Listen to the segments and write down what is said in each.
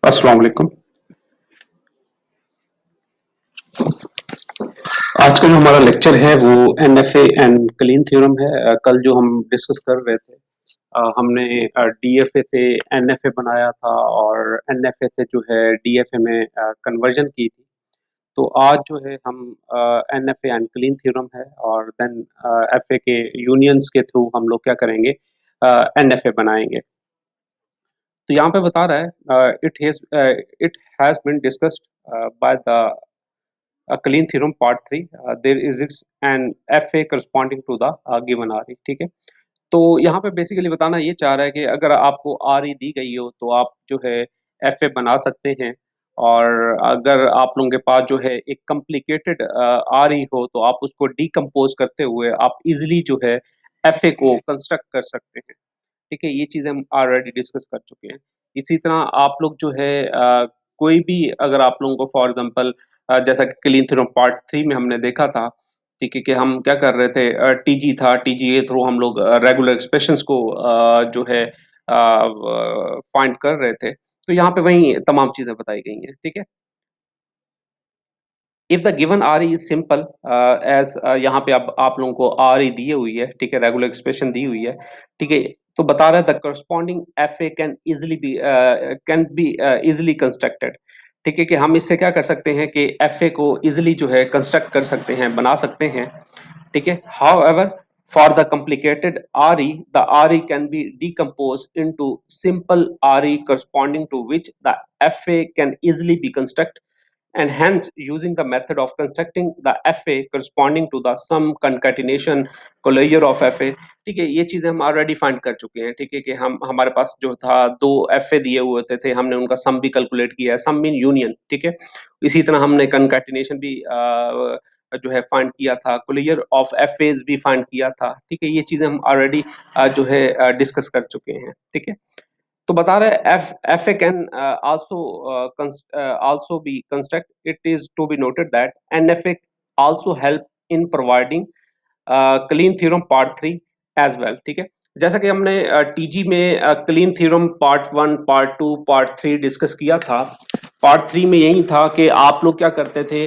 अस्सलाम वालेकुम। आज का जो हमारा लेक्चर है वो एनएफए एंड क्लीन थ्योरम है। कल जो हम डिस्कस कर रहे थे, हमने डीएफए से एनएफए बनाया था और एनएफए से जो है डीएफए में कन्वर्जन की थी। तो आज जो है हम एनएफए एंड क्लीन थ्योरम है और देन एफए के यूनियंस के थ्रू हम लोग क्या करेंगे, एनएफए बनाएंगे। तो यहाँ पे बता रहा है it has been discussed by the clean theorem part 3, there is an FA corresponding to the given RE। ठीक है, तो यहाँ पे बेसिकली बताना ये चाह रहा है कि अगर आपको आर ई दी गई हो तो आप जो है एफ ए बना सकते हैं। और अगर आप लोगों के पास जो है एक कॉम्प्लिकेटेड आर ई हो तो आप उसको डिकम्पोज करते हुए आप इजीली जो है एफ ए को कंस्ट्रक्ट कर सकते हैं। ठीक है, ये चीज़ें हम ऑलरेडी डिस्कस कर चुके हैं। इसी तरह आप लोग जो है कोई भी अगर आप लोगों को फॉर एग्ज़ाम्पल जैसा कि क्लीन थ्योरम पार्ट 3 में हमने देखा था, ठीक है, कि हम क्या कर रहे थे, टीजी था, टीजी के थ्रू हम लोग रेगुलर एक्सप्रेशंस को जो है फाइंड कर रहे थे। तो यहाँ पे वही तमाम चीज़ें बताई गई हैं, ठीक है? If the given R is simple as यहाँ पे अब आप लोगों को आर ई दी हुई है, ठीक है, रेगुलर एक्सप्रेशन दी हुई है, ठीक है। तो बता रहा है the corresponding F A can be easily constructed. ठीक है, कि हम इससे क्या कर सकते हैं कि एफ ए को इजिली जो है कंस्ट्रक्ट कर सकते हैं, बना सकते हैं। ठीक है, however for the complicated RE, the RE can be decomposed into simple RE corresponding to which the FA can easily be constructed, and hence using the method of constructing the FA corresponding to the sum concatenation collier of FA। ठीक है, ये चीजें हम already find कर चुके हैं। ठीक है, कि हम हमारे पास जो था दो FA दिए हुए थे, हमने उनका सम भी कैलकुलेट किया है, सम मीन यूनियन। ठीक है, इसी तरह हमने कंकैटिनेशन भी जो है फाइंड किया था, कोलियर ऑफ एफएज भी फाइंड किया था। ठीक है, ये चीजें हम ऑलरेडी जो है डिस्कस कर चुके हैं। ठीक है, तो बता रहे हैं F A can also be construct. It is to be noted that an F A also help in providing Kleene theorem part 3 as well. ठीक है, जैसा कि हमने टीजी में Kleene theorem part 1, part 2, part 3 discuss किया था। Part 3 में यही था कि आप लोग क्या करते थे,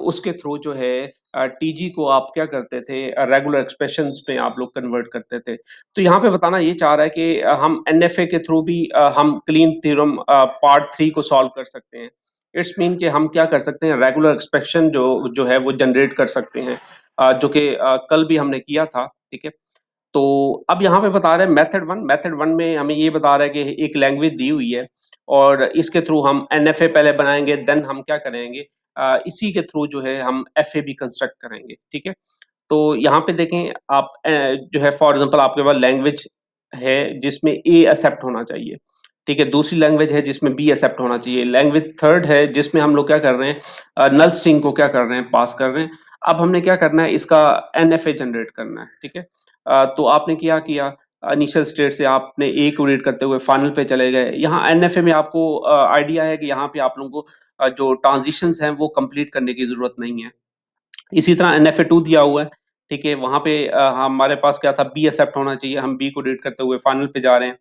उसके थ्रू जो है टीजी को आप क्या करते थे, रेगुलर एक्सप्रेशंस में आप लोग कन्वर्ट करते थे। तो यहाँ पे बताना ये चाह रहा है कि हम एनएफए के थ्रू भी हम क्लीन थ्योरम पार्ट 3 को सॉल्व कर सकते हैं। इट्स मीन कि हम क्या कर सकते हैं, रेगुलर एक्सप्रेशन जो जो है वो जनरेट कर सकते हैं, जो कि कल भी हमने किया था। ठीक है, तो अब यहाँ पे बता रहे हैं मेथड 1 में हमें ये बता रहा है कि एक लैंग्वेज दी हुई है और इसके थ्रू हम एनएफए पहले बनाएँगे, देन हम क्या करेंगे, इसी के थ्रू जो है हम एफए भी कंस्ट्रक्ट करेंगे। ठीक है? तो यहाँ पे देखें आप, जो है फॉर एग्ज़ाम्पल आपके पास लैंग्वेज है जिसमें ए एक्सेप्ट होना चाहिए। ठीक है? दूसरी लैंग्वेज है जिसमें बी एक्सेप्ट होना चाहिए। लैंग्वेज थर्ड है जिसमें हम लोग क्या कर रहे हैं, नल स्ट्रिंग को क्या कर रहे हैं, पास कर रहे हैं। अब हमने क्या करना है, इसका एनएफए जनरेट करना है। ठीक है? तो आपने क्या किया, इनिशियल स्टेट से आपने ए को रीड करते हुए फाइनल पे चले गए। यहाँ एनएफए में आपको आइडिया है कि यहाँ पे आप लोगों को जो ट्रांज़िशंस हैं वो कंप्लीट करने की ज़रूरत नहीं है। इसी तरह एनएफए2 दिया हुआ है, ठीक है? वहाँ पे हमारे पास क्या था, बी एक्सेप्ट होना चाहिए, हम बी को रीड करते हुए फाइनल पे जा रहे हैं।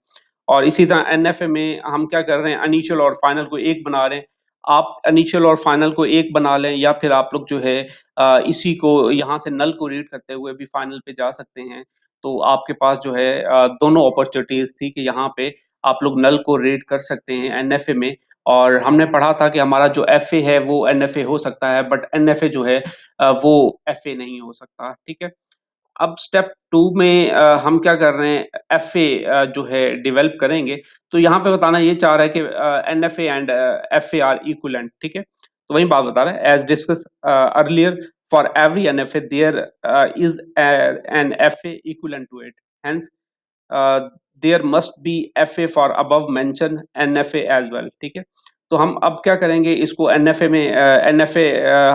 और इसी तरह एनएफए में हम क्या कर रहे हैं, इनिशियल और फाइनल को एक बना रहे हैं। आप इनिशियल और फाइनल को एक बना लें या फिर आप लोग जो है इसी को यहाँ से नल को रीड करते हुए भी फाइनल पे जा सकते हैं। तो आपके पास जो है दोनों अपॉर्च्युनिटीज़ थी कि यहाँ पे आप लोग नल को रीड कर सकते हैं एनएफए में। और हमने पढ़ा था कि हमारा जो एफए है वो एनएफए हो सकता है, बट एनएफए जो है वो एफए नहीं हो सकता। ठीक है? अब स्टेप 2 में हम क्या कर रहे हैं, एफए जो है डेवलप करेंगे। तो यहाँ पे बताना ये चाह रहा है कि NFA and FA are equivalent. ठीक है? तो वही बात बता रहा है, as discussed earlier for every NFA there is an FA equivalent to it. Hence there must be FA for above mention NFA as well. ठीक है? तो हम अब क्या करेंगे, इसको एनएफए में एनएफए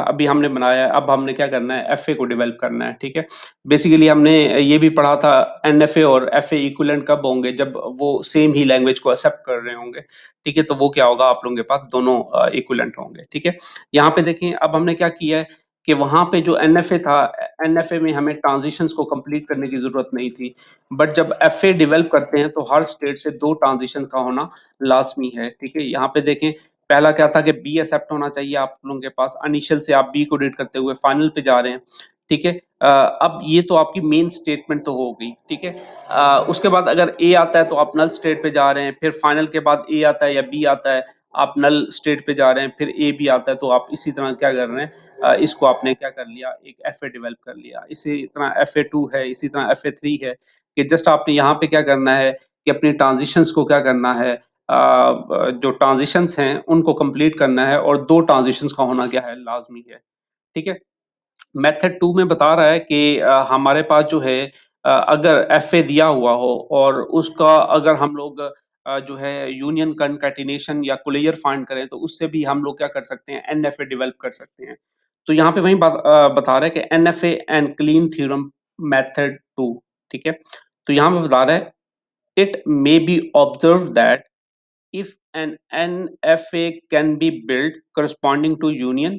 अभी हमने बनाया है, अब हमने क्या करना है, एफए को डेवलप करना है। ठीक है? बेसिकली हमने ये भी पढ़ा था, एनएफए और एफए इक्विवेलेंट कब होंगे, जब वो सेम ही लैंग्वेज को एक्सेप्ट कर रहे होंगे। ठीक है? तो वो क्या होगा, आप लोगों के पास दोनों इक्विवेलेंट होंगे। ठीक है? यहाँ पे देखें अब हमने क्या किया है कि वहाँ पे जो एनएफए था, एनएफए में हमें ट्रांज़िशंस को कंप्लीट करने की ज़रूरत नहीं थी। बट जब एफए डेवलप करते हैं तो हर स्टेट से 2 ट्रांज़िशंस का होना लाज़मी है, ठीक है? यहाँ पे देखें, पहला क्या था कि बी एक्सेप्ट होना चाहिए आप लोगों के पास, इनिशियल से आप बी को रीड करते हुए फाइनल पे जा रहे हैं, ठीक है? अब ये तो आपकी मेन स्टेटमेंट तो हो गई, ठीक है? उसके बाद अगर ए आता है तो आप नल स्टेट पे जा रहे हैं, फिर फाइनल के बाद ए आता है या बी आता है, आप नल स्टेट पे जा रहे हैं, फिर ए भी आता है तो आप इसी तरह क्या कर रहे हैं, इसको आपने क्या कर लिया, एक एफए डेवलप कर लिया। इसी तरह एफए2 है, इसी तरह एफए3 है कि जस्ट आपने यहाँ पे क्या करना है कि अपनी ट्रांज़िशंस को क्या करना है, जो ट्रांज़िशंस हैं उनको कंप्लीट करना है और 2 ट्रांज़िशंस का होना क्या है, लाज़मी है, ठीक है? मेथड 2 में बता रहा है कि हमारे पास जो है, अगर एफए दिया हुआ हो और उसका अगर हम लोग जो है यूनियन कॉन्कैटिनेशन या क्लोजर फाइंड करें तो उससे भी हम लोग क्या कर सकते हैं, एनएफए डेवलप कर सकते हैं। तो यहाँ पे वही बता रहा है कि NFA and Kleene theorem method 2, ठीक है? तो यहाँ पे बता रहा है, it may be observed that if an NFA can be built corresponding to union,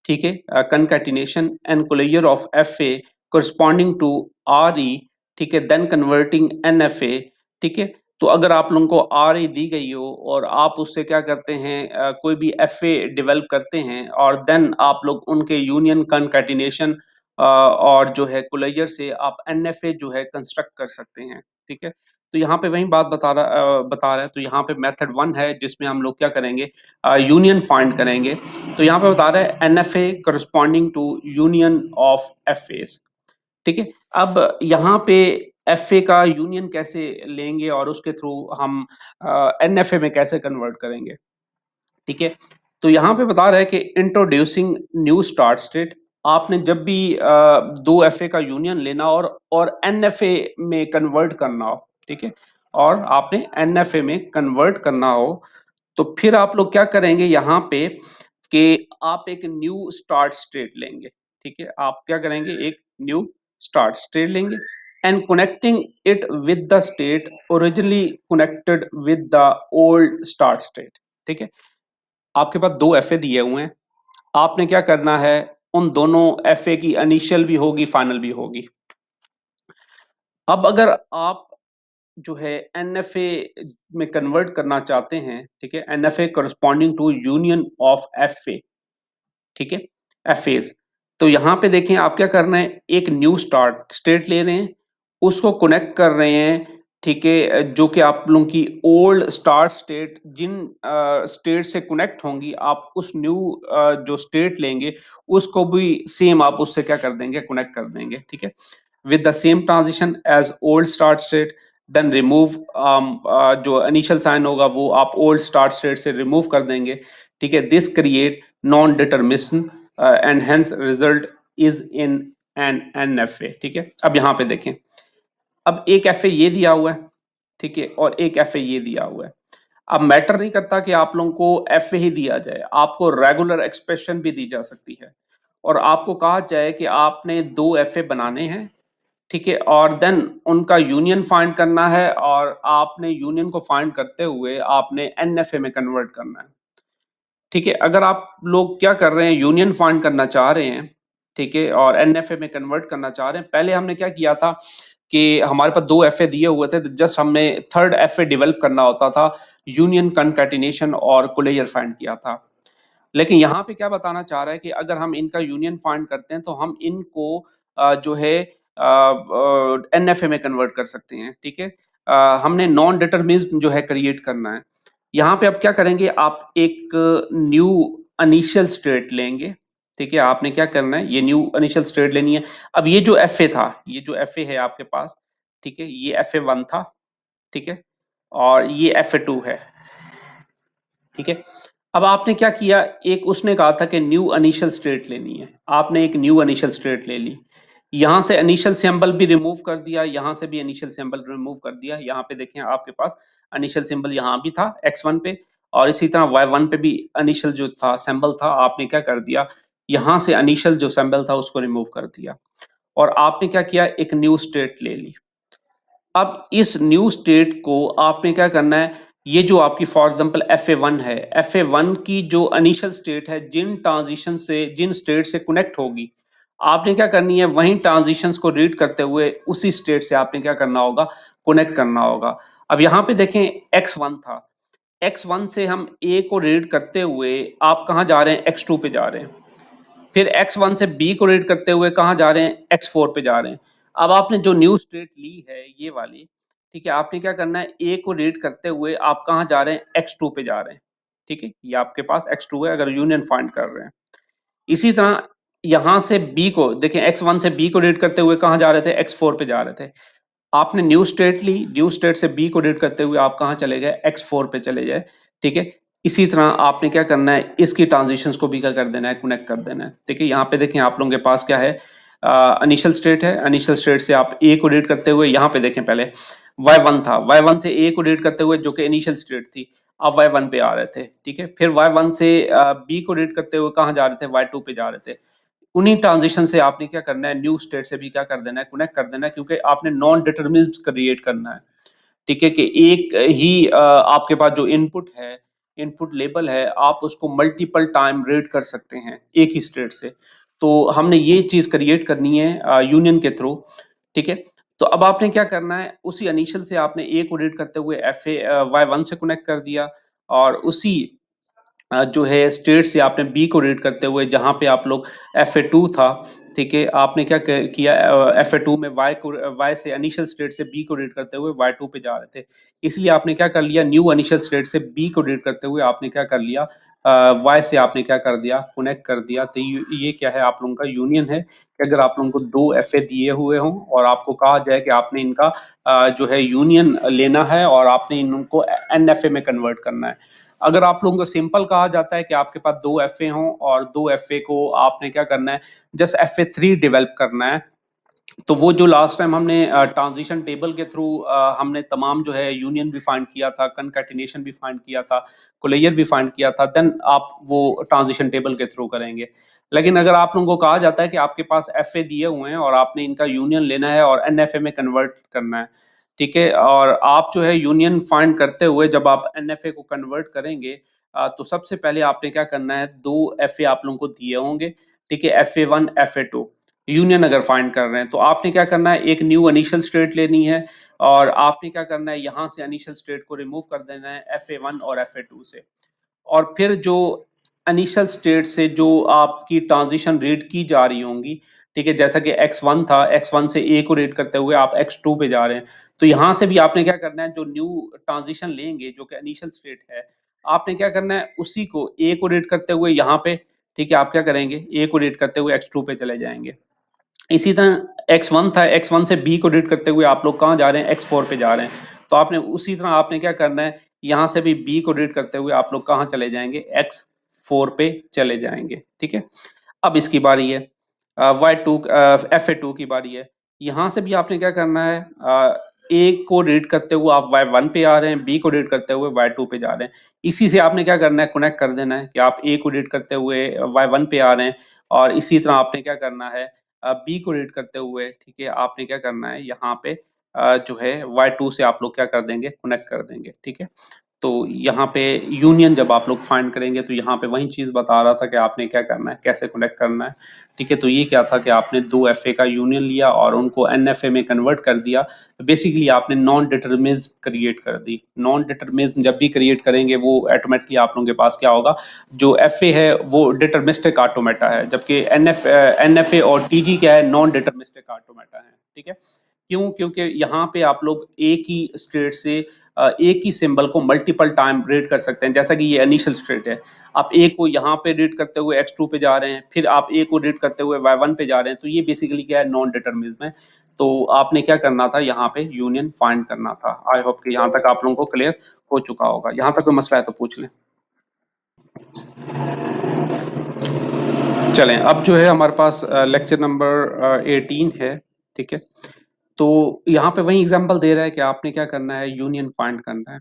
ठीक है, concatenation and closure of FA corresponding to RE, ठीक है, देन कन्वर्टिंग एनएफए, ठीक है। तो अगर आप लोगों को आरई दी गई हो और आप उससे क्या करते हैं, कोई भी एफए डेवलप करते हैं और देन आप लोग उनके यूनियन कंकैटिनेशन और जो है क्लोजर से आप एनएफए जो है कंस्ट्रक्ट कर सकते हैं, ठीक है। तो यहाँ पे वही बात बता रहा है। तो यहाँ पे मेथड 1 है जिसमें हम लोग क्या करेंगे, यूनियन फाइंड करेंगे। तो यहाँ पे बता रहा है NFA corresponding to union of FAs, ठीक है। अब यहाँ पे एफए का यूनियन कैसे लेंगे और उसके थ्रू हम एनएफए में कैसे कन्वर्ट करेंगे, ठीक है। तो यहाँ पे बता रहा है कि इंट्रोड्यूसिंग न्यू स्टार्ट स्टेट, आपने जब भी दो एफए का यूनियन लेना और एनएफए में कन्वर्ट करना हो, ठीक है, और आपने एनएफए में कन्वर्ट करना हो, तो फिर आप लोग क्या करेंगे यहाँ पे कि आप एक न्यू स्टार्ट स्टेट लेंगे, ठीक है। आप क्या करेंगे, एक न्यू स्टार्ट स्टेट लेंगे and connecting it with the state originally connected with the old start state, ठीक है। आपके पास 2 एफए दिए हुए हैं, आपने क्या करना है, उन दोनों एफए की इनिशियल भी होगी, फाइनल भी होगी। अब अगर आप जो है एनएफए में कन्वर्ट करना चाहते हैं, ठीक है, NFA corresponding to union of FA, ठीक है, एफएज। तो यहाँ पे देखें आप क्या कर रहे हैं, एक न्यू स्टार्ट स्टेट ले रहे हैं, उसको कनेक्ट कर रहे हैं, ठीक है, जो कि आप लोगों की ओल्ड स्टार्ट स्टेट जिन स्टेट से कनेक्ट होंगी, आप उस न्यू जो स्टेट लेंगे उसको भी सेम आप उससे क्या कर देंगे, कनेक्ट कर देंगे, ठीक है, with the same transition as old start state, then remove जो इनिशियल साइन होगा वो आप ओल्ड स्टार्ट स्टेट से रिमूव कर देंगे, ठीक है। This create non determination and hence result is in an NFA, ठीक है। अब यहाँ पे देखें, अब एक एफए ये दिया हुआ है, ठीक है, और एक एफए ये दिया हुआ है। अब मैटर नहीं करता कि आप लोगों को एफए ही दिया जाए, आपको रेगुलर एक्सप्रेशन भी दी जा सकती है और आपको कहा जाए कि आपने 2 एफए बनाने हैं, ठीक है, और देन उनका यूनियन फाइंड करना है और आपने यूनियन को फाइंड करते हुए आपने एनएफए में कन्वर्ट करना है, ठीक है। अगर आप लोग क्या कर रहे हैं, यूनियन फाइंड करना चाह रहे हैं, ठीक है, और एनएफए में कन्वर्ट करना चाह रहे हैं, पहले हमने क्या किया था कि हमारे पास 2 एफए दिए हुए थे, जस्ट हमने थर्ड एफए डेवलप करना होता था, यूनियन कॉन्कैटिनेशन और क्लोजर फाइंड किया था। लेकिन यहाँ पे क्या बताना चाह रहा है कि अगर हम इनका यूनियन फाइंड करते हैं तो हम इनको जो है एनएफए में कन्वर्ट कर सकते हैं, ठीक है। हमने नॉन डिटरमिनिज्म जो है क्रिएट करना है। यहाँ पे अब क्या करेंगे, आप एक न्यू इनिशियल स्टेट लेंगे, ठीक है। आपने क्या करना है, ये न्यू इनिशियल स्टेट लेनी है। अब ये जो एफए था, ये जो एफए है आपके पास, ठीक है, ये एफए1 था, ठीक है, और ये एफए2 है, ठीक है। अब आपने क्या किया, एक उसने कहा था कि न्यू इनिशियल स्टेट लेनी है, आपने एक न्यू इनिशियल स्टेट ले ली, यहाँ से इनिशियल सिंबल भी रिमूव कर दिया, यहाँ से भी इनिशियल सिंबल रिमूव कर दिया। यहाँ पे देखें आपके पास इनिशियल सिंबल यहाँ भी था x1 पे और इसी तरह y1 पे भी इनिशियल जो था सिंबल था, आपने क्या कर दिया, यहाँ से इनिशियल जो सिंबल था उसको रिमूव कर दिया और आपने क्या किया, एक न्यू स्टेट ले ली। अब इस न्यू स्टेट को आपने क्या करना है, ये जो आपकी फॉर एग्जांपल FA1 है, FA1 की जो इनिशियल स्टेट है, जिन स्टेट से कनेक्ट होगी, आपने क्या करनी है, वहीं ट्रांजिशंस को रीड करते हुए उसी स्टेट से आपने क्या करना होगा, कनेक्ट करना होगा। अब यहाँ पे देखें X1 था, X1 से हम A को रीड करते हुए आप कहाँ जा रहे हैं, X2 पे जा रहे हैं। फिर X1 से B को रीड करते हुए कहाँ जा रहे हैं, X4 पे जा रहे हैं। अब आपने जो न्यू स्टेट ली है ये वाली, ठीक है, आपने क्या करना है, A को रीड करते हुए आप कहाँ जा रहे हैं, X2 पे जा रहे हैं। ठीक है, ये आपके पास X2 है अगर यूनियन फाइंड कर रहे हैं। इसी तरह यहाँ से B को देखें, X1 से B को रीड करते हुए कहाँ जा रहे थे, X4 पे जा रहे थे। आपने न्यू स्टेट ली, न्यू स्टेट से बी को रीड करते हुए आप कहाँ चले गए, X4 पे चले जाए। ठीक है, इसी तरह आपने क्या करना है, इसकी ट्रांजिशंस को भी क्या कर देना है, कनेक्ट कर देना है। ठीक है, यहाँ पे देखें आप लोगों के पास क्या है, इनिशियल स्टेट है, इनिशियल स्टेट से आप ए को रीड करते हुए, यहाँ पे देखें पहले Y1 था, Y1 से ए को रीड करते हुए जो कि इनिशियल स्टेट थी, आप Y1 पे आ रहे थे। ठीक है, फिर Y1 से बी को रीड करते हुए कहाँ जा रहे थे, Y2 पे जा रहे थे। उन्हीं ट्रांजिशन से आपने क्या करना है, न्यू स्टेट से भी क्या कर देना है, कनेक्ट कर देना है, क्योंकि आपने नॉन डिटरमिनिज्म क्रिएट करना है। ठीक है, कि एक ही आपके पास जो इनपुट है, इनपुट लेबल है, आप उसको मल्टीपल टाइम रीड कर सकते हैं एक ही स्टेट से। तो हमने ये चीज क्रिएट करनी है यूनियन के थ्रू। ठीक है, तो अब आपने क्या करना है, उसी इनिशियल से आपने ए को रीड करते हुए Y1 से कनेक्ट कर दिया, और उसी जो है स्टेट से आपने बी को रीड करते हुए जहाँ पे आप लोग FA2 था, ठीक है, आपने क्या किया, FA2 में वाई से इनिशियल स्टेट से बी को रीड करते हुए Y2 पे जा रहे थे। इसलिए आपने क्या कर लिया, न्यू इनिशियल स्टेट से बी को रीड करते हुए आपने क्या कर लिया, वाई से आपने क्या कर दिया, कनेक्ट कर दिया। तो ये क्या है, आप लोगों का यूनियन है कि अगर आप लोगों को दो FA दिए हुए हों और आपको कहा जाए कि आपने इनका जो है यूनियन लेना है और आपने इनको NFA में कन्वर्ट करना है। अगर आप लोगों को सिंपल कहा जाता है कि आपके पास दो FA हों और दो FA को आपने क्या करना है, जस्ट FA3 डेवलप करना है। तो वो जो लास्ट टाइम हमने ट्रांजिशन टेबल के थ्रू हमने तमाम जो है यूनियन भी फाइंड किया था, कनकैटिनेशन भी फाइंड किया था, कोलेयर भी फाइंड किया था, देन आप वो ट्रांजिशन टेबल के थ्रू करेंगे। लेकिन अगर आप लोगों को कहा जाता है कि आपके पास FA दिए हुए हैं और आपने इनका यूनियन लेना है और NFA में कन्वर्ट करना है, ठीक है, और आप जो है यूनियन फाइंड करते हुए जब आप NFA को कन्वर्ट करेंगे, तो सबसे पहले आपने क्या करना है, दो FA आप लोगों को दिए होंगे। ठीक है, FA1 FA2 यूनियन अगर फाइंड कर रहे हैं, तो आपने क्या करना है, एक न्यू इनिशियल स्टेट लेनी है और आपने क्या करना है, यहाँ से इनिशियल स्टेट को रिमूव कर देना है FA1 और FA2 से। और फिर जो इनिशियल स्टेट से जो आपकी ट्रांजिशन रीड की जा रही होंगी, ठीक है, जैसा कि X1 था, X1 से A को रीड करते हुए आप X2 पे जा रहे हैं, तो यहाँ से भी आपने क्या करना है, जो न्यू ट्रांजिशन लेंगे जो कि इनिशियल स्टेट है, आपने क्या करना है, उसी को A को रीड करते हुए यहाँ पे, ठीक है, आप क्या करेंगे, A को रीड करते हुए X2 पे चले जाएंगे। इसी तरह X1 था, X1 से B को रीड करते हुए आप लोग कहाँ जा रहे हैं, X4 पे जा रहे हैं। तो आपने उसी तरह आपने क्या करना है, यहाँ से भी B को रीड करते हुए आप लोग कहाँ चले जाएंगे, X4 पे चले जाएंगे। ठीक है, अब इसकी बारी है Y2 FA2 की बारी है। यहाँ से भी आपने क्या करना है, A को रीड करते हुए आप Y1 पे आ रहे हैं, B को रीड करते हुए Y2 पे जा रहे हैं। इसी से आपने क्या करना है, कनेक्ट कर देना है कि आप A को रीड करते हुए Y1 पे आ रहे हैं, और इसी तरह आपने क्या करना है, बी को रीड करते हुए, ठीक है, आपने क्या करना है, यहाँ पे जो है Y2 से आप लोग क्या कर देंगे, कनेक्ट कर देंगे। ठीक है, तो यहाँ पे यूनियन जब आप लोग फाइंड करेंगे तो यहाँ पे वही चीज बता रहा था कि आपने क्या करना है, कैसे कनेक्ट करना है। ठीक है, तो ये क्या था कि आपने दो FA का यूनियन लिया और उनको NFA में कन्वर्ट कर दिया। बेसिकली आपने नॉन डिटरमिनिज्म क्रिएट कर दी। नॉन डिटरमिनिज्म जब भी क्रिएट करेंगे वो ऑटोमेटिकली आप लोगों के पास क्या होगा, जो FA है वो डिटरमिनिस्टिक ऑटोमेटा है, जबकि NFA और TG क्या है, नॉन डिटरमिनिस्टिक ऑटोमेटा है। ठीक है, क्यों, क्योंकि यहाँ पे आप लोग एक ही स्टेट से एक ही सिंबल को मल्टीपल टाइम रीड कर सकते हैं। जैसा कि ये इनिशियल स्टेट है, आप ए को यहाँ पे रीड करते हुए X2 पे जा रहे हैं, फिर आप ए को रीड करते हुए Y1 पे जा रहे हैं, तो ये बेसिकली क्या है, नॉन डिटरमिनिज्म है। तो आपने क्या करना था, यहाँ पे यूनियन फाइंड करना था। आई होप कि यहाँ तक आप लोगों को क्लियर हो चुका होगा। यहाँ तक कोई मसला है तो पूछ लें। चलें, अब जो है हमारे पास लेक्चर नंबर 18 है। ठीक है, तो यहाँ पे वही एग्जांपल दे रहा है कि आपने क्या करना है, यूनियन फाइंड करना है।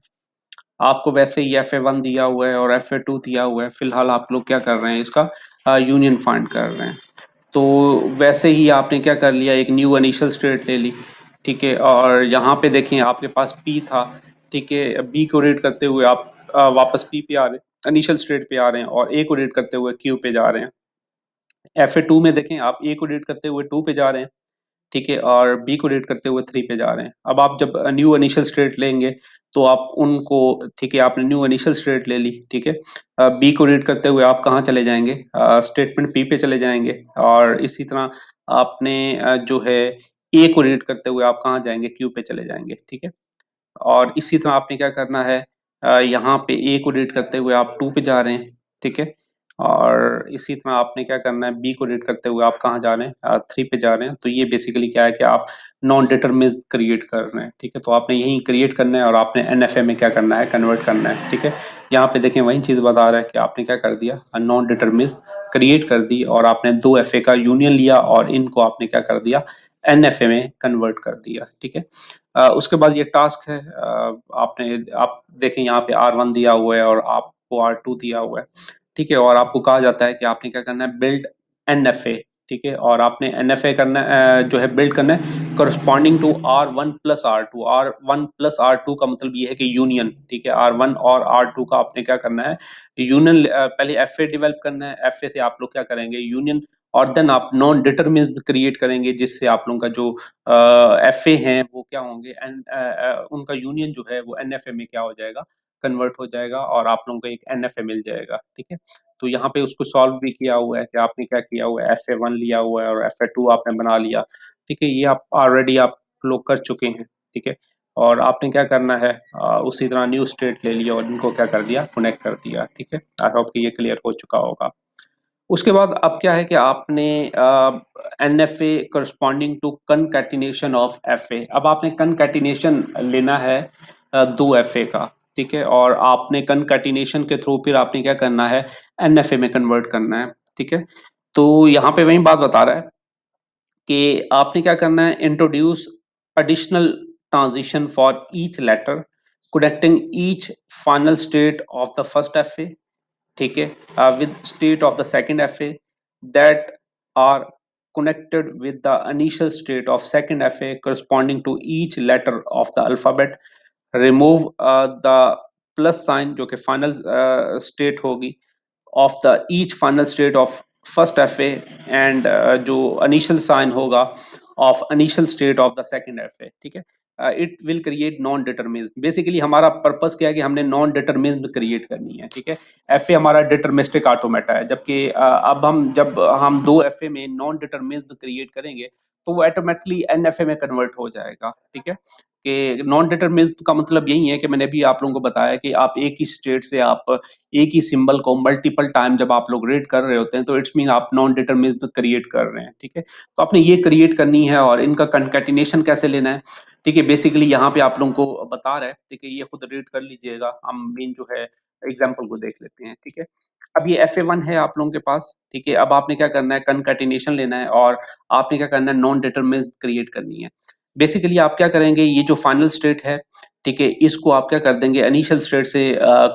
आपको वैसे ही FA1 दिया हुआ है और FA2 दिया हुआ है, फिलहाल आप लोग क्या कर रहे हैं, इसका यूनियन फाइंड कर रहे हैं। तो वैसे ही आपने क्या कर लिया, एक न्यू इनिशियल स्टेट ले ली। ठीक है, और यहाँ पे देखें आपके पास P था, ठीक है, बी को रीड करते हुए आप वापस पी पे आ रहे हैं, इनिशियल स्टेट पे आ रहे हैं, और ए को रीड करते हुए क्यू पे जा रहे हैं। FA2 में देखें, आप ए को रीड करते हुए 2 पे जा रहे हैं, ठीक है, और बी को रीड करते हुए 3 पे जा रहे हैं। अब आप जब न्यू इनिशियल स्टेट लेंगे तो आप उनको, ठीक है, आपने न्यू इनिशियल स्टेट ले ली, ठीक है, बी को रीड करते हुए आप कहाँ चले जाएंगे, स्टेटमेंट पी पे चले जाएंगे, और इसी तरह आपने जो है ए को रीड करते हुए आप कहाँ जाएंगे, क्यू पे चले जाएंगे, ठीक है। और इसी तरह आपने क्या करना है, यहाँ पे ए को रीड करते हुए आप 2 पे जा रहे हैं, ठीक है, और इसी तरह आपने क्या करना है, बी को रीड करते हुए आप कहाँ जा रहे हैं, 3 पे जा रहे हैं। तो ये बेसिकली क्या है कि आप नॉन डिटरमिनिस्ट क्रिएट कर रहे हैं, ठीक है। तो आपने यही क्रिएट करना है और आपने NFA में क्या करना है, कन्वर्ट करना है, ठीक है। यहाँ पे देखें वही चीज़ बता रहा है कि आपने क्या कर दिया, नॉन डिटरमिनिस्ट क्रिएट कर दी, और आपने दो FA का यूनियन लिया और इनको आपने क्या कर दिया, NFA में कन्वर्ट कर दिया, ठीक है। उसके बाद ये टास्क है, आप देखें यहाँ पे R1 दिया हुआ है और आपको R2 दिया हुआ है, ठीक है, और आपको कहा जाता है कि आपने क्या करना है, बिल्ड NFA, ठीक है, और आपने NFA करना जो है बिल्ड करना है corresponding to R1 + R2। R1 + R2 का मतलब ये है कि यूनियन, ठीक है, R1 और R2 का आपने क्या करना है, यूनियन। पहले FA डेवलप करना है, FA से आप लोग क्या करेंगे, यूनियन, और देन आप नॉन डिटरमिनिस्ट क्रिएट करेंगे, जिससे आप लोगों का जो FA हैं वो क्या होंगे, उनका यूनियन जो है वो NFA में क्या हो जाएगा, कन्वर्ट हो जाएगा, और आप लोगों को एक NFA मिल जाएगा, ठीक है। तो यहाँ पे उसको सॉल्व भी किया हुआ है कि आपने क्या किया हुआ है, FA1 लिया हुआ है और FA2 आपने बना लिया, ठीक है, ये आप ऑलरेडी आप लोग कर चुके हैं, ठीक है। और आपने क्या करना है, उसी तरह न्यू स्टेट ले लिया और इनको क्या कर दिया, कनेक्ट कर दिया, ठीक है। आई होप कि ये क्लियर हो चुका होगा। उसके बाद अब क्या है कि आपने NFA corresponding to concatenation of FA, अब आपने कनकैटिनेशन लेना है दो FA का, ठीक है, और आपने कनकैटिनेशन के थ्रू फिर आपने क्या करना है, NFA में कन्वर्ट करना है, ठीक है। तो यहाँ पे वही बात बता रहा है कि आपने क्या करना है, introduce additional transition for each letter connecting each final state of the first FA, ठीक है, with state of the second FA that are connected with the initial state of second FA corresponding to each letter of the alphabet। remove the plus sign जो कि final state होगी of the each final state of first FA and जो initial sign होगा of initial state of the second FA, ठीक है। It will create non determinism. Basically हमारा purpose क्या है कि हमने नॉन डिटरमिनिज्म क्रिएट करनी है, ठीक है। FA हमारा डिटरमिनिस्टिक ऑटोमेटा है, जबकि अब जब हम दो FA में नॉन डिटरमिनिज्म क्रिएट करेंगे तो वो ऑटोमेटिकली NFA में कन्वर्ट हो जाएगा, ठीक है। कि नॉन डिटरमिनिज्म का मतलब यही है कि मैंने भी आप लोगों को बताया कि आप एक ही स्टेट से आप एक ही सिंबल को मल्टीपल टाइम जब आप लोग रीड कर रहे होते हैं तो इट्स मीन आप नॉन डिटरमिनिज्म क्रिएट कर रहे हैं, ठीक है। तो आपने ये क्रिएट करनी है और इनका कंकैटिनेशन कैसे लेना है, ठीक है। बेसिकली यहाँ पे आप लोगों को बता रहा है, ठीक है, ये खुद रीड कर लीजिएगा, हम मेन जो है एग्जाम्पल को देख लेते हैं, ठीक है। अब ये FA1 है आप लोगों के पास, ठीक है। अब आपने क्या करना है, कंकैटिनेशन लेना है और आपने क्या करना है, नॉन डिटरमिनिज्म क्रिएट करनी है। बेसिकली आप क्या करेंगे, ये जो फाइनल स्टेट है, ठीक है, इसको आप क्या कर देंगे, इनिशियल स्टेट से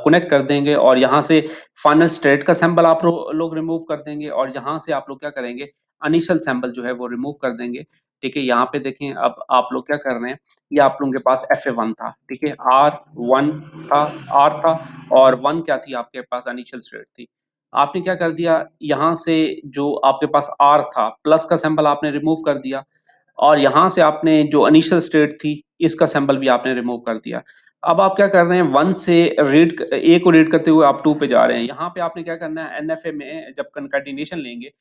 कनेक्ट कर देंगे, और यहाँ से फाइनल स्टेट का सैंपल आप लोग रिमूव कर देंगे, और यहाँ से आप लोग क्या करेंगे, इनिशियल सैंपल जो है वो रिमूव कर देंगे, ठीक है। यहाँ पे देखें, अब आप लोग क्या कर रहे हैं, ये आप लोगों के पास FA1 था, ठीक है, R1 था, R था, और 1 क्या थी आपके पास, इनिशियल स्टेट थी। आपने क्या कर दिया, यहाँ से जो आपके पास R था प्लस का सैंपल आपने रिमूव कर दिया, और यहाँ से आपने जो इनिशियल स्टेट थी इसका सैंपल भी आपने रिमूव कर दिया। अब आप क्या कर रहे हैं, 1 से रीड ए को रीड करते हुए आप 2 पे जा रहे हैं। यहाँ पे आपने क्या करना है, NFA में जब कंकैटिनेशन लेंगे,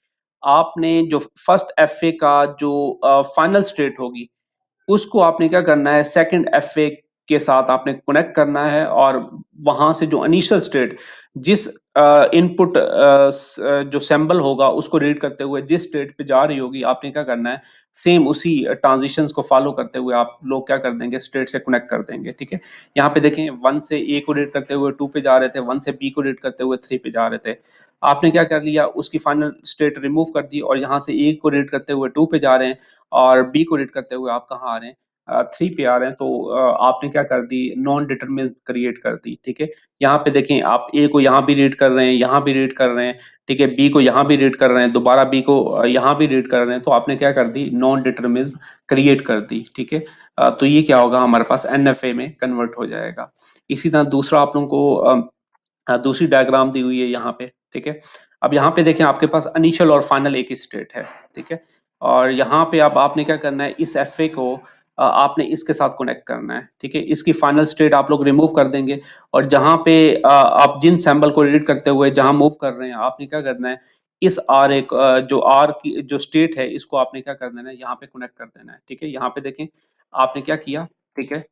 आपने जो फर्स्ट FA का जो फाइनल स्टेट होगी उसको आपने क्या करना है, सेकंड FA के साथ आपने कनेक्ट करना है, और वहां से जो इनिशियल स्टेट जिस इनपुट जो सैंपल होगा उसको रीड करते हुए जिस स्टेट पे जा रही होगी, आपने क्या करना है, सेम उसी ट्रांजिशंस को फॉलो करते हुए आप लोग क्या कर देंगे, स्टेट से कनेक्ट कर देंगे, ठीक है। यहाँ पे देखें, 1 से ए को रीड करते हुए 2 पे जा रहे थे, 1 से बी को रीड करते हुए 3 पे जा रहे थे। आपने क्या कर लिया, उसकी फाइनल स्टेट रिमूव कर दी, और यहाँ से ए को रीड करते हुए 2 पे जा रहे हैं, और बी को रीड करते हुए आप कहाँ आ रहे हैं, 3 पे आ रहे हैं, तो आपने क्या कर दी, नॉन डिटरमिनिस्ट क्रिएट कर दी, ठीक है। यहाँ पे देखें, आप ए को यहाँ भी रीड कर रहे हैं, यहाँ भी रीड कर रहे हैं, ठीक है, बी को यहाँ भी रीड कर रहे हैं, दोबारा बी को यहाँ भी रीड कर रहे हैं, तो आपने क्या कर दी, नॉन डिटरमिनिस्ट क्रिएट कर दी, ठीक है। तो ये क्या होगा, हमारे पास एनएफए में कन्वर्ट हो जाएगा। इसी तरह दूसरा आप लोगों को दूसरी डायग्राम दी हुई है यहाँ पे, ठीक है। अब यहाँ पे देखें, आपके पास इनिशियल और फाइनल एक ही स्टेट है, ठीक है। और यहाँ पे अब आपने क्या करना है, इस एफ ए को आपने इसके साथ कनेक्ट करना है, ठीक है। इसकी फाइनल स्टेट आप लोग रिमूव कर देंगे, और जहाँ पे आप जिन सैंपल को रीड करते हुए जहाँ मूव कर रहे हैं, आपने क्या करना है, इस आर एक जो आर की जो स्टेट है, इसको आपने क्या कर देना है, यहाँ पे कनेक्ट कर देना है, ठीक है। यहाँ पे देखें, आपने क्या किया, ठीक है।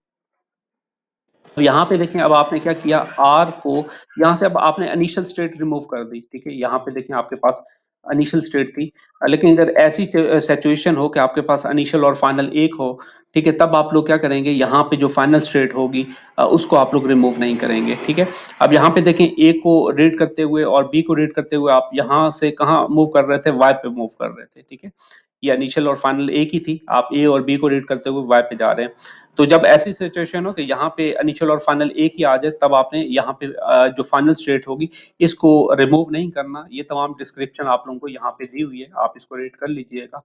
अब यहाँ पे देखें, अब आपने क्या किया, आर को यहाँ से अब आपने इनिशियल स्टेट रिमूव कर दी, ठीक है। यहाँ पे देखें, आपके पास इनिशियल स्टेट थी, लेकिन अगर ऐसी सिचुएशन हो कि आपके पास इनिशियल और फाइनल एक हो, ठीक है, तब आप लोग क्या करेंगे, यहाँ पे जो फाइनल स्टेट होगी उसको आप लोग रिमूव नहीं करेंगे, ठीक है। अब यहाँ पे देखें, ए को रीड करते हुए और बी को रीड करते हुए आप यहाँ से कहाँ मूव कर रहे थे, वाई पे मूव कर रहे थे, ठीक है। ये इनिशियल और फाइनल एक ही थी, आप ए और बी को रीड करते हुए वाई पे जा रहे हैं। तो जब ऐसी सिचुएशन हो कि यहाँ पे इनिशियल और फाइनल एक ही आ जाए, तब आपने यहाँ पे जो फाइनल स्टेट होगी, इसको रिमूव नहीं करना। ये तमाम डिस्क्रिप्शन आप लोगों को यहाँ पे दी हुई है, आप इसको रीड कर लीजिएगा,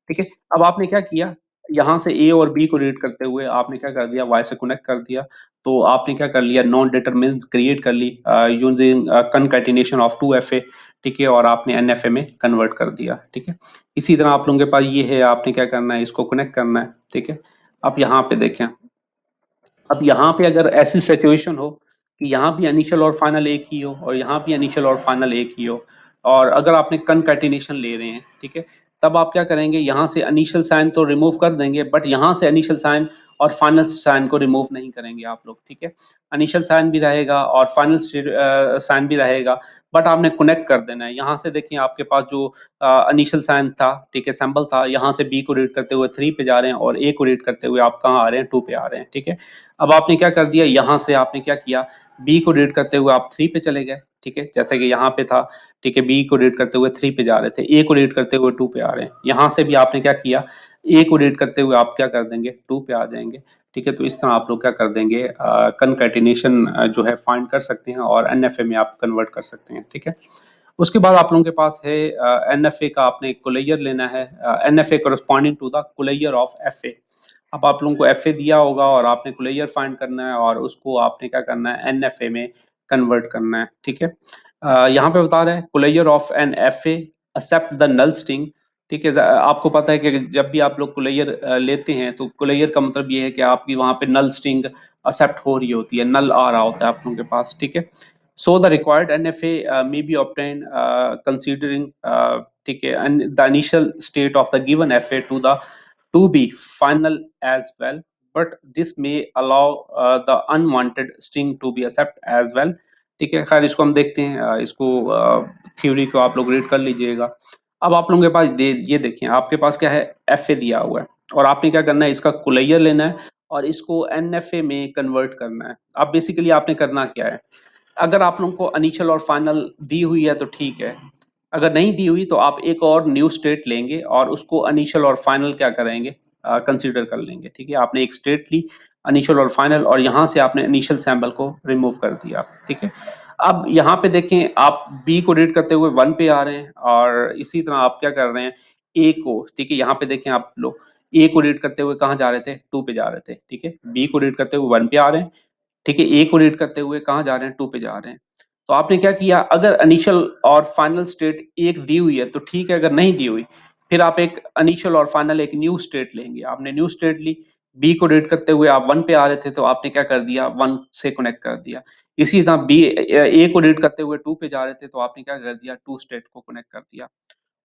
ठीक है। अब आपने क्या किया, यहाँ से ए और बी को रीड करते हुए आपने क्या कर दिया, वाई से कनेक्ट कर दिया। तो आपने क्या कर लिया, नॉन डिटरमिनिस्ट क्रिएट कर ली using concatenation of two F A, ठीक है, और आपने एन एफ ए में कन्वर्ट कर दिया, ठीक है। इसी तरह आप लोगों के पास ये है, आपने क्या करना है, इसको कनेक्ट करना है, ठीक है। अब यहाँ पे देखें, अब यहाँ पे अगर ऐसी सिचुएशन हो कि यहाँ भी इनिशियल और फाइनल एक ही हो, और यहाँ भी इनिशियल और फाइनल एक ही हो, और अगर आपने कनकैटिनेशन ले रहे हैं, ठीक है, तब आप क्या करेंगे, यहाँ से इनिशियल साइन तो रिमूव कर देंगे, बट यहाँ से इनिशियल साइन और फाइनल साइन को रिमूव नहीं करेंगे आप लोग, ठीक है। इनिशियल साइन भी रहेगा और फाइनल साइन भी रहेगा, बट आपने कनेक्ट कर देना है। यहाँ से देखिए, आपके पास जो इनिशियल साइन था, ठीक है, सिंबल था, यहाँ से बी को रीड करते हुए 3 पे जा रहे हैं, और ए को रीड करते हुए आप कहाँ आ रहे हैं, 2 पे आ रहे हैं, ठीक है। अब आपने क्या कर दिया, यहाँ से आपने क्या किया, बी को रीड करते हुए आप 3 पे चले गए, ठीक है, जैसे कि यहाँ पे था, ठीक है, बी को रीड करते हुए 3 पे जा रहे थे, ए को रीड करते हुए 2 पे आ रहे हैं। यहाँ से भी आपने क्या किया, ए को रीड करते हुए आप क्या कर देंगे, 2 पे आ जाएंगे, ठीक है। तो इस तरह आप लोग क्या कर देंगे, कनकैटिनेशन जो है फाइंड कर सकते हैं, और एनएफए में आप कन्वर्ट कर सकते हैं, ठीक है। उसके बाद आप लोगों के पास है एनएफए का, आपने कोलेयर लेना है, NFA corresponding to the closure of FA. अब आप लोगों को एफए दिया होगा, और आपने कोलेयर फाइंड करना है, और उसको आपने क्या करना है, एनएफए में कन्वर्ट करना है, ठीक है। यहाँ पे बता रहे हैं, closure of an FA accept the null string, ठीक है। आपको पता है कि जब भी आप लोग कोलेयर लेते हैं, तो कोलेयर का मतलब ये है कि आपकी वहाँ पे नल स्ट्रिंग एक्सेप्ट हो रही होती है, नल आ रहा होता है आप लोगों के पास, ठीक है। So the required NFA may be obtained considering ठीक है, and the initial state of the given FA to be final as well, but this may allow the unwanted string to be accept as well, ठीक है। खैर, इसको हम देखते हैं, इसको थ्योरी को आप लोग रीड कर लीजिएगा। अब आप लोगों के पास ये देखिए, आपके पास क्या है, एफ ए दिया हुआ है, और आपने क्या करना है, इसका कुलैयर लेना है, और इसको एन एफ ए में कन्वर्ट करना है। अब बेसिकली आपने करना क्या है, अगर आप लोगों को इनिशियल और फाइनल दी हुई है तो ठीक है, अगर नहीं दी हुई तो आप एक और न्यू स्टेट लेंगे, और उसको इनिशियल और फाइनल क्या करेंगे, कंसीडर कर लेंगे, ठीक है। आपने एक स्टेट ली, इनिशियल और फाइनल, और यहाँ से आपने इनिशियल सैंपल को रिमूव कर दिया, ठीक है। अब यहाँ पे देखें, आप बी को रीड करते हुए 1 पे आ रहे हैं, और इसी तरह आप क्या कर रहे हैं, ए को, ठीक है, यहाँ पे देखें, आप लोग ए को रीड करते हुए कहाँ जा रहे थे, 2 पे जा रहे थे, ठीक है। बी को रीड करते हुए 1 पे आ रहे हैं, ठीक है, ए को रीड करते हुए कहाँ जा रहे हैं, 2 पे जा रहे हैं। तो आपने क्या किया, अगर इनिशियल और फाइनल स्टेट एक दी हुई है तो ठीक है, अगर नहीं दी हुई, फिर आप एक इनिशियल और फाइनल एक न्यू स्टेट लेंगे। आपने न्यू स्टेट ली, बी को रीड करते हुए आप 1 पे आ रहे थे, तो आपने क्या कर दिया, 1 से कनेक्ट कर दिया। इसी तरह बी ए को रीड करते हुए 2 पे जा रहे थे, तो आपने क्या कर दिया, 2 स्टेट को कनेक्ट कर दिया।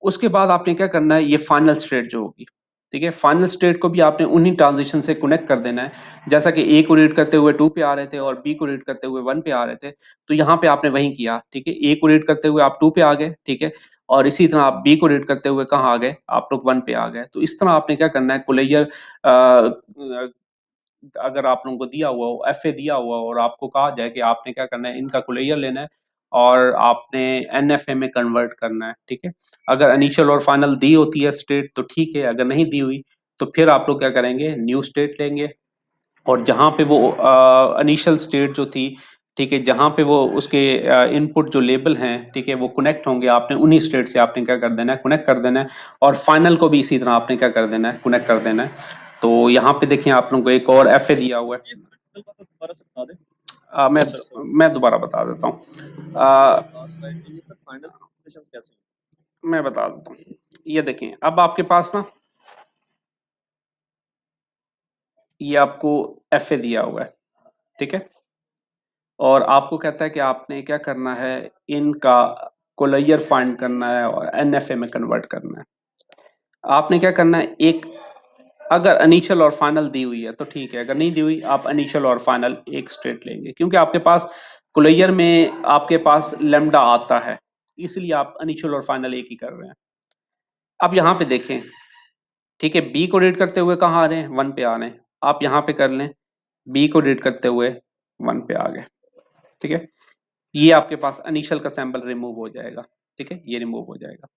उसके बाद आपने क्या करना है, ये फाइनल स्टेट जो होगी, ठीक है, फाइनल स्टेट को भी आपने उन्हीं ट्रांजिशन से कनेक्ट कर देना है। जैसा कि ए को रीड करते हुए 2 पे आ रहे थे, और बी को रीड करते हुए 1 पे आ रहे थे, तो यहाँ पे आपने वही किया, ठीक है। ए को रीड करते हुए आप 2 पे आ गए, ठीक है, और इसी तरह आप बी को रीड करते हुए कहाँ आ गए, आप लोग 1 पे आ गए। तो इस तरह आपने क्या करना है, कुलैयर अगर आप लोगों को दिया हुआ हो, एफए दिया हुआ हो, और आपको कहा जाए कि आपने क्या करना है, इनका कुलैयर लेना है, और आपने एनएफए में कन्वर्ट करना है, ठीक है। अगर इनिशियल और फाइनल दी होती है स्टेट तो ठीक है, अगर नहीं दी हुई तो फिर आप लोग क्या करेंगे, न्यू स्टेट लेंगे और जहाँ पे वो इनिशियल स्टेट जो थी, ठीक है, जहाँ पे वो उसके इनपुट जो लेबल हैं, ठीक है, वो कनेक्ट होंगे, आपने उन्हीं स्टेट से आपने क्या कर देना है, कनेक्ट कर देना है। और फाइनल को भी इसी तरह आपने क्या कर देना है, कनेक्ट कर देना है। तो यहाँ पे देखिए आप लोगों को एक और FA दिया हुआ है। मैं दोबारा बता देता हूँ। मैं बता देता हूँ, ये देखिए अब आपके पास ना ये आपको FA दिया हुआ है, ठीक है, और आपको कहता है कि आपने क्या करना है, इनका कोलेयर फाइंड करना है और NFA में कन्वर्ट करना है। आपने क्या करना है, एक अगर इनिशियल और फाइनल दी हुई है तो ठीक है, अगर नहीं दी हुई आप इनिशियल और फाइनल एक स्ट्रेट लेंगे, क्योंकि आपके पास कोलेयर में आपके पास लेमडा आता है, इसलिए आप इनिशियल और फाइनल एक ही कर रहे हैं। अब यहाँ पे देखें, ठीक है, बी को रीड करते हुए कहाँ आ रहे हैं, 1 पे आ रहे हैं। आप यहाँ पे कर लें, बी को रीड करते हुए 1 पे आ गए, ठीक है, ये आपके पास इनिशियल का सैंपल रिमूव हो जाएगा, ठीक है, ये रिमूव हो जाएगा।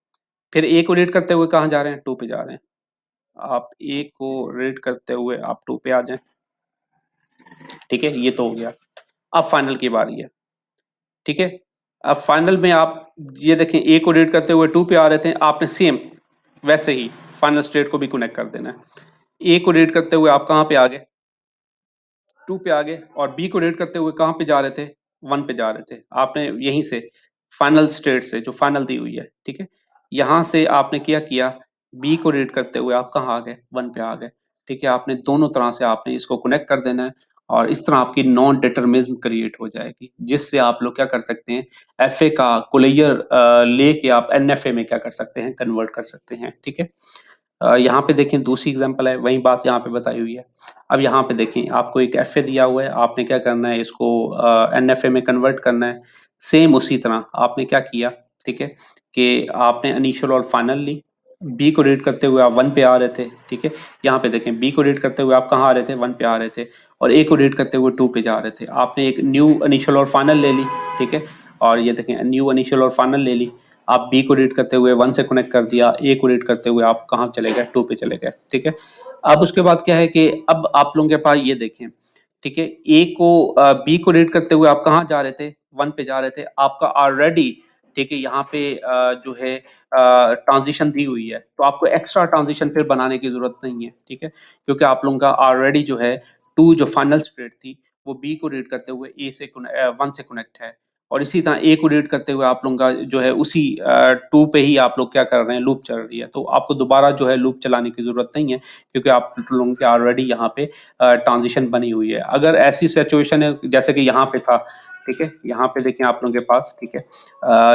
फिर ए को रीड करते हुए कहाँ जा रहे हैं, 2 पे जा रहे हैं। आप ए को रीड करते हुए आप 2 पे आ जाएं, ठीक है, ये तो हो गया। अब फाइनल की बारी है, ठीक है। अब फाइनल में आप ये देखें, ए को रीड करते हुए 2 पे आ रहे थे, आपने सेम वैसे ही फाइनल स्टेट को भी कनेक्ट कर देना है। ए को रीड करते हुए आप कहाँ पे आ गए, 2 पे आ गए, और बी को रीड करते हुए कहाँ पे जा रहे थे, 1 पे जा रहे थे। आपने यहीं से फाइनल स्टेट से जो फाइनल दी हुई है, ठीक है, यहाँ से आपने क्या किया, बी को रीड करते हुए आप कहाँ आ गए, 1 पे आ गए, ठीक है। आपने दोनों तरह से आपने इसको कनेक्ट कर देना है, और इस तरह आपकी नॉन डिटर्मिनिज्म क्रिएट हो जाएगी, जिससे आप लोग क्या कर सकते हैं, FA का कोलेयर लेके आप NFA में क्या कर सकते हैं, कन्वर्ट कर सकते हैं, ठीक है। यहाँ पे देखें दूसरी एग्जांपल है, वही बात यहाँ पे बताई हुई है। अब यहाँ पे देखें आपको एक FA दिया हुआ है, आपने क्या करना है, इसको NFA में कन्वर्ट करना है। सेम उसी तरह आपने क्या किया, ठीक है, कि आपने इनिशियल और फाइनल ली, बी को रीड करते हुए आप 1 पे आ रहे थे, ठीक है। यहाँ पे देखें बी को रीड करते हुए आप कहाँ आ रहे थे, 1 पे आ रहे थे, और ए को रीड करते हुए 2 पे जा रहे थे। आपने एक न्यू इनिशियल और फाइनल ले ली, ठीक है, और ये देखें न्यू इनिशियल और फाइनल ले ली। आप बी को रीड करते हुए 1 से कनेक्ट कर दिया, ए को रीड करते हुए आप कहाँ चले गए, 2 पे चले गए, ठीक है। अब उसके बाद क्या है कि अब आप लोगों के पास ये देखें, ठीक है, ए को बी को रीड करते हुए आप कहाँ जा रहे थे, 1 पे जा रहे थे। आपका ऑलरेडी, ठीक है, यहाँ पे जो है ट्रांजिशन दी हुई है, तो आपको एक्स्ट्रा ट्रांजिशन फिर बनाने की जरूरत नहीं है, ठीक है, क्योंकि आप लोगों का ऑलरेडी जो है 2 जो फाइनल स्टेट थी वो बी को रीड करते हुए ए से 1 से कनेक्ट है, और इसी तरह ए को रीड करते हुए आप लोगों का जो है उसी 2 पे ही आप लोग क्या कर रहे हैं, लूप चल रही है। तो आपको दोबारा जो है लूप चलाने की जरूरत नहीं है, क्योंकि आप लोगों के ऑलरेडी यहाँ पे ट्रांजिशन बनी हुई है। अगर ऐसी सिचुएशन है जैसे कि यहाँ पे था, ठीक है, यहाँ पे देखें आप लोगों के पास, ठीक है,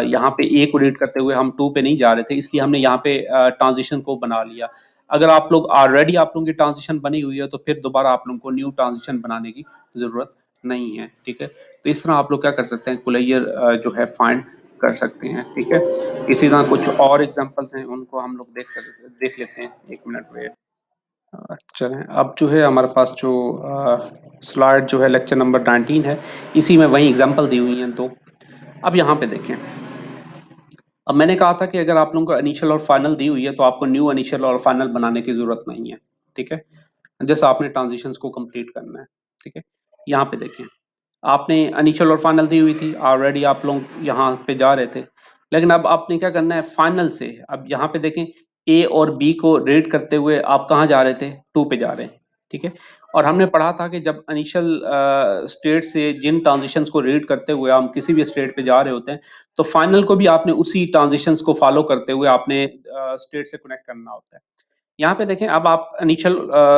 यहाँ पे ए को रीड करते हुए हम 2 पे नहीं जा रहे थे, इसलिए हमने यहाँ पे ट्रांजिशन को बना लिया। अगर आप लोग ऑलरेडी आप लोगों की ट्रांजिशन बनी हुई है, तो फिर दोबारा आप लोगों को न्यू ट्रांजिशन बनाने की जरूरत नहीं है, ठीक है। तो इस तरह आप लोग क्या कर सकते हैं, कोलेयर जो है फाइंड कर सकते हैं, ठीक है। इसी तरह कुछ और एग्जांपल्स हैं, उनको हम लोग देख लेते हैं, 1 मिनट वेट। चलें, अब जो है हमारे पास जो स्लाइड जो है लेक्चर नंबर 19 है, इसी में वही एग्जांपल दी हुई हैं 2। अब यहाँ पे देखें, अब मैंने कहा था कि अगर आप लोगों को इनिशियल और फाइनल दी हुई है तो आपको न्यू इनिशियल और फाइनल बनाने की जरूरत नहीं है, ठीक है, जैसे आपने ट्रांजिशंस को कंप्लीट करना है, ठीक है। यहाँ पे देखें, आपने इनिशियल और फाइनल दी हुई थी, ऑलरेडी आप लोग यहाँ पे जा रहे थे, लेकिन अब आपने क्या करना है, फाइनल से अब यहाँ पे देखें, ए और बी को रीड करते हुए आप कहाँ जा रहे थे, 2 पे जा रहे हैं, ठीक है। और हमने पढ़ा था कि जब इनिशियल स्टेट से जिन ट्रांजिशंस को रीड करते हुए हम किसी भी स्टेट पे जा रहे होते हैं, तो फाइनल को भी आपने उसी ट्रांजिशंस को फॉलो करते हुए आपने स्टेट से कनेक्ट करना होता है। यहाँ पे देखें, अब आप इनिशियल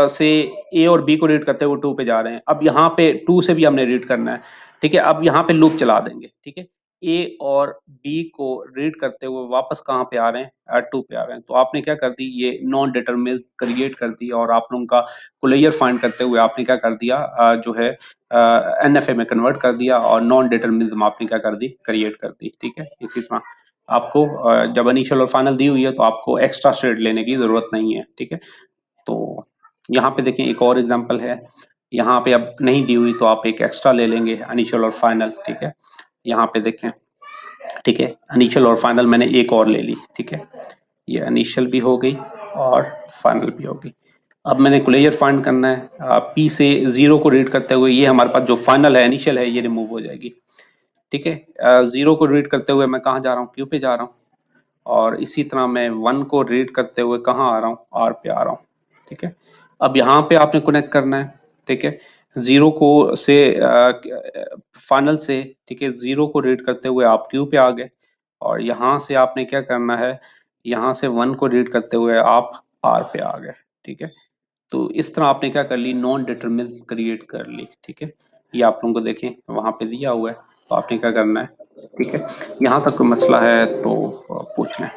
से ए और बी को रीड करते हुए 2 पे जा रहे हैं, अब यहाँ पे 2 से भी हमने रीड करना है, ठीक है। अब यहाँ पे लूप चला देंगे, ठीक है, ए और बी को रीड करते हुए वापस कहाँ पे आ रहे हैं, 2 पे आ रहे हैं। तो आपने क्या कर दी, ये नॉन डिटरमिनिस्ट क्रिएट कर दी, और आप लोगों का कोलेयर फाइंड करते हुए आपने क्या कर दिया, जो है NFA में कन्वर्ट कर दिया, और नॉन डिटरमिनिज्म आपने क्या कर दी, क्रिएट कर दी, ठीक है। इसी तरह आपको जब इनिशियल और फाइनल दी हुई है तो आपको एक्स्ट्रा स्टेट लेने की जरूरत नहीं है, ठीक है। तो यहाँ पे देखें एक और एग्जांपल है, यहाँ पे अब नहीं दी हुई तो आप एक एक्स्ट्रा ले लेंगे, इनिशियल और फाइनल, ठीक है। यहाँ पे देखें, ठीक है, इनिशियल और फाइनल मैंने एक और ले ली, ठीक है, ये इनिशियल भी हो गई और फाइनल भी हो गई। अब मैंने क्लोजर फाइंड करना है। पी से 0 को रीड करते हुए ये हमारे पास जो फाइनल है, इनिशियल है, ये रिमूव हो जाएगी। ठीक है, 0 को रीड करते हुए मैं कहाँ जा रहा हूँ, क्यू पे जा रहा हूँ। और इसी तरह मैं 1 को रीड करते हुए कहाँ आ रहा हूँ, आर पे आ रहा हूँ। ठीक है, अब यहाँ पे आपने कनेक्ट करना है। ठीक है, 0 को से फाइनल से, ठीक है, 0 को रीड करते हुए आप क्यू पे आ गए। और यहाँ से आपने क्या करना है, यहाँ से 1 को रीड करते हुए आप आर पे आ गए। ठीक है, तो इस तरह आपने क्या कर ली, नॉन डिटरमिनेंट क्रिएट कर ली। ठीक है, ये आप लोगों को देखें वहां पे दिया हुआ है, तो आपने क्या करना है। ठीक है, यहाँ तक कोई मसला है तो पूछ लें।